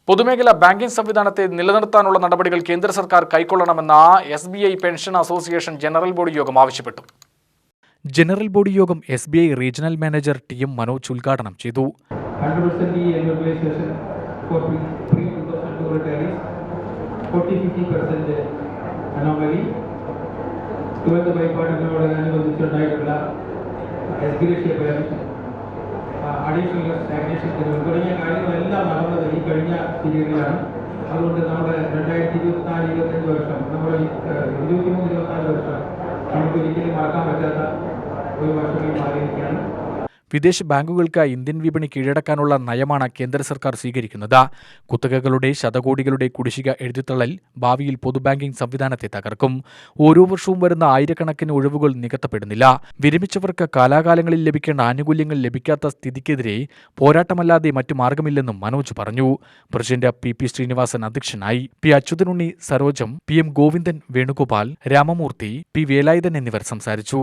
പൊതുമേഖലാ ബാങ്കിംഗ് സംവിധാനത്തെ നിലനിർത്താനുള്ള നടപടികൾ കേന്ദ്ര സർക്കാർ കൈക്കൊള്ളണമെന്ന SBI pension association general body യോഗം ആവശ്യപ്പെട്ടു. ജനറൽ ബോഡി യോഗം SBI regional manager TM Manoj ഉദ്ഘാടനം ചെയ്തു. അഡീഷണൽ സ്റ്റാഗ്നേഷൻ തുടങ്ങിയ കാര്യങ്ങളെല്ലാം നടന്നത് ഈ കഴിഞ്ഞ പീരീഡിലാണ്. അതുകൊണ്ട് നമ്മുടെ 2024-25 വർഷം, നമ്മുടെ 23-24 വർഷം നമുക്ക് ഒരിക്കലും മറക്കാൻ പറ്റാത്ത ഒരു വർഷമായി മാറിയിരിക്കുകയാണ്. വിദേശ ബാങ്കുകൾക്ക് ഇന്ത്യൻ വിപണി കീഴടക്കാനുള്ള നയമാണ് കേന്ദ്ര സർക്കാർ സ്വീകരിക്കുന്നത്. കുത്തകകളുടെ ശതകോടികളുടെ കുടിശ്ശിക എഴുതിത്തള്ളൽ ഭാവിയിൽ പൊതുബാങ്കിംഗ് സംവിധാനത്തെ തകർക്കും. ഓരോ വർഷവും വരുന്ന ആയിരക്കണക്കിന് ഒഴിവുകൾ നികത്തപ്പെടുന്നില്ല. വിരമിച്ചവർക്ക് കാലാകാലങ്ങളിൽ ലഭിക്കേണ്ട ആനുകൂല്യങ്ങൾ ലഭിക്കാത്ത സ്ഥിതിക്കെതിരെ പോരാട്ടമല്ലാതെ മറ്റു മാർഗമില്ലെന്നും മനോജ് പറഞ്ഞു. പ്രസിഡന്റ് PP ശ്രീനിവാസൻ അധ്യക്ഷനായി. P അച്യുതനുണ്ണി, സരോജം, PM ഗോവിന്ദൻ, വേണുഗോപാൽ, രാമമൂർത്തി, P വേലായുധൻ എന്നിവർ സംസാരിച്ചു.